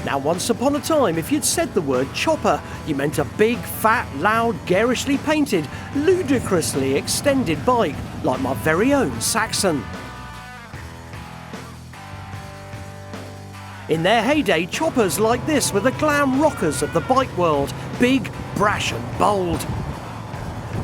Now, once upon a time, if you'd said the word chopper, you meant a big, fat, loud, garishly painted, ludicrously extended bike, like my very own Saxon. In their heyday, choppers like this were the glam rockers of the bike world, big, brash and bold.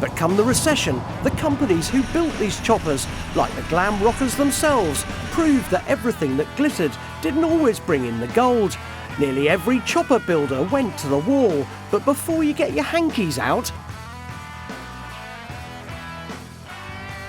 But come the recession, the companies who built these choppers, like the glam rockers themselves, proved that everything that glittered didn't always bring in the gold. Nearly every chopper builder went to the wall, but before you get your hankies out,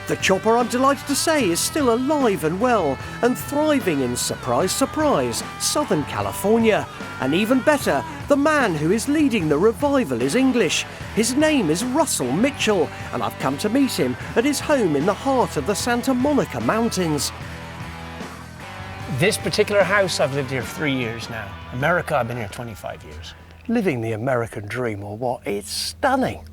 the chopper, I'm delighted to say, is still alive and well and thriving in, surprise, surprise, Southern California. And even better, the man who is leading the revival is English. His name is Russell Mitchell, and I've come to meet him at his home in the heart of the Santa Monica Mountains. This particular house, I've lived here 3 years now. America, I've been here 25 years. Living the American dream or what? It's stunning.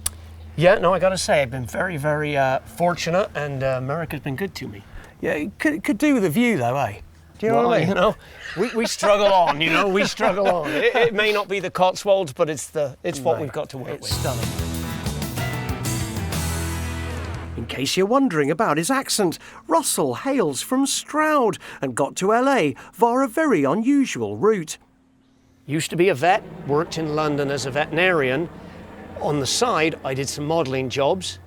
Yeah, no, I gotta say, I've been very, very fortunate, and America's been good to me. Yeah, it could do with a view though, eh? Do you know what I mean? You know, we struggle on, you know, we struggle on. It may not be the Cotswolds, but it's what we've got to work with. It's stunning. In case you're wondering about his accent, Russell hails from Stroud and got to LA via a very unusual route. Used to be a vet, worked in London as a veterinarian. On the side, I did some modelling jobs,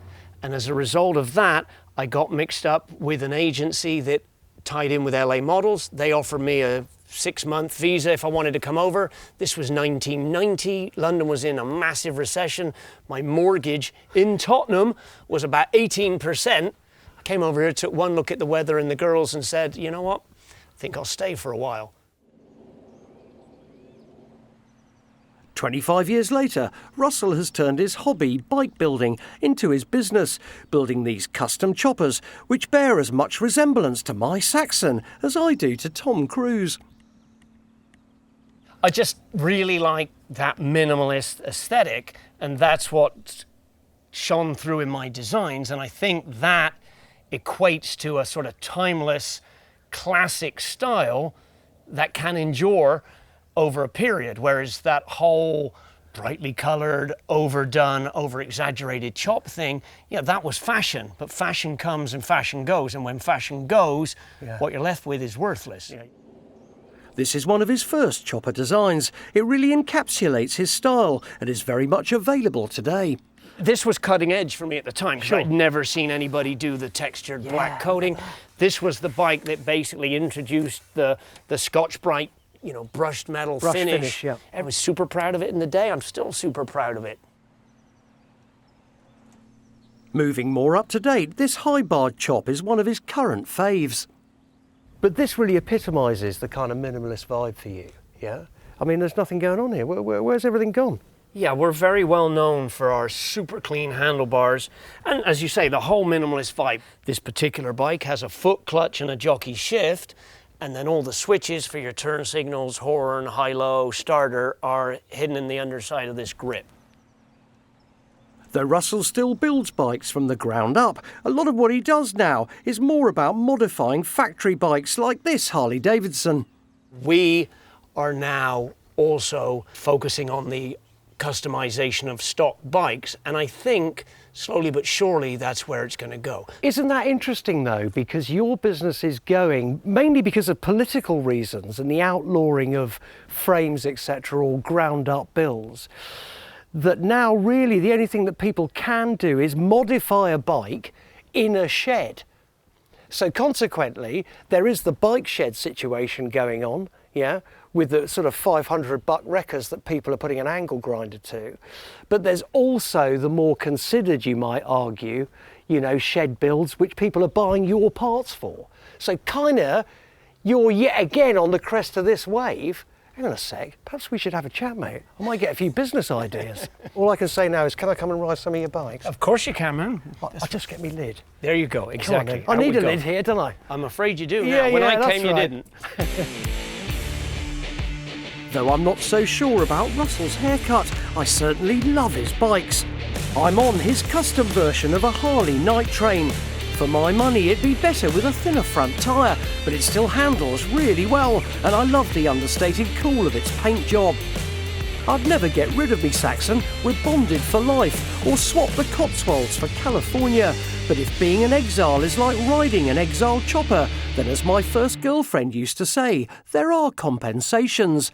and as a result of that, I got mixed up with an agency that tied in with LA Models. They offered me a 6-month visa if I wanted to come over. This was 1990. London was in a massive recession. My mortgage in Tottenham was about 18%. I came over here, took one look at the weather and the girls and said, you know what? I think I'll stay for a while. 25 years later, Russell has turned his hobby, bike building, into his business, building these custom choppers, which bear as much resemblance to my Saxon as I do to Tom Cruise. I just really like that minimalist aesthetic, and that's what shone through in my designs, and I think that equates to a sort of timeless, classic style that can endure over a period, whereas that whole brightly coloured, overdone, over-exaggerated chop thing, yeah, that was fashion, but fashion comes and fashion goes, and when fashion goes, what you're left with is worthless. This is one of his first chopper designs. It really encapsulates his style and is very much available today. This was cutting edge for me at the time, because I'd never seen anybody do the textured black coating. This was the bike that basically introduced the Scotch-Brite, you know, brushed metal finish. Yeah. I was super proud of it in the day. I'm still super proud of it. Moving more up to date, this high-barred chop is one of his current faves. But this really epitomises the kind of minimalist vibe for you, yeah? I mean, there's nothing going on here. Where's everything gone? Yeah, we're very well known for our super clean handlebars. And as you say, the whole minimalist vibe. This particular bike has a foot clutch and a jockey shift, and then all the switches for your turn signals, horn, high-low, starter are hidden in the underside of this grip. Though Russell still builds bikes from the ground up, a lot of what he does now is more about modifying factory bikes like this Harley Davidson. We are now also focusing on the customization of stock bikes, and I think slowly but surely that's where it's going to go. Isn't that interesting though, because your business is going, mainly because of political reasons and the outlawing of frames, etc., or ground up builds, that now really the only thing that people can do is modify a bike in a shed. So consequently, there is the bike shed situation going on, yeah, with the sort of $500 wreckers that people are putting an angle grinder to. But there's also the more considered, you might argue, you know, shed builds which people are buying your parts for. So kinda, you're yet again on the crest of this wave. Hang on a sec, perhaps we should have a chat, mate. I might get a few business ideas. All I can say now is, can I come and ride some of your bikes? Of course you can, man. I'll just get me lid. There you go, exactly. I need a lid here, don't I? I'm afraid you do now. When I came, you didn't. Though I'm not so sure about Russell's haircut, I certainly love his bikes. I'm on his custom version of a Harley Night Train. For my money, it'd be better with a thinner front tyre, but it still handles really well, and I love the understated cool of its paint job. I'd never get rid of me Saxon, we're bonded for life, or swap the Cotswolds for California. But if being an exile is like riding an exile chopper, then as my first girlfriend used to say, there are compensations.